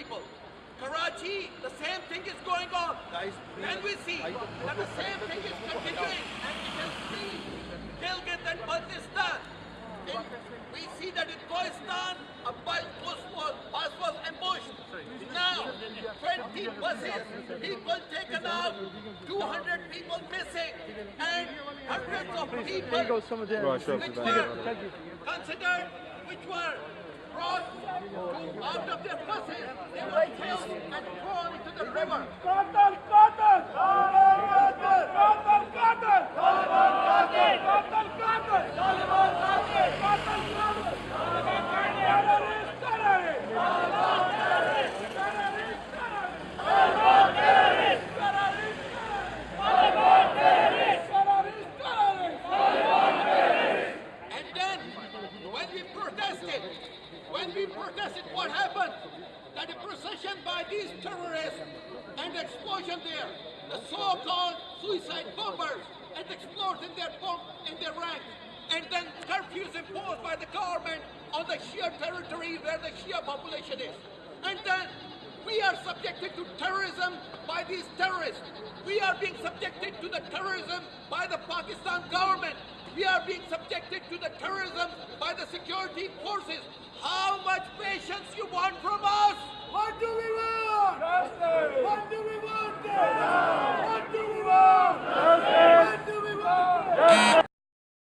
people. Karachi, the same thing is going on. Then we see that the same thing is continuing, and we can see Gilgit and Baltistan. We see that in Khoistan, a bus was ambushed. Now, 20 buses, people taken out, 200 people missing, and hundreds of people which were brought out of their buses. They were killed and thrown into the river. When we protested, what happened? That a procession by these terrorists and explosion there, the so-called suicide bombers, and explodes in their ranks, and then curfews imposed by the government on the Shia territory where the Shia population is. And then we are subjected to terrorism by these terrorists. We are being subjected to the terrorism by the Pakistan government. We are being subjected to the terrorism by the security forces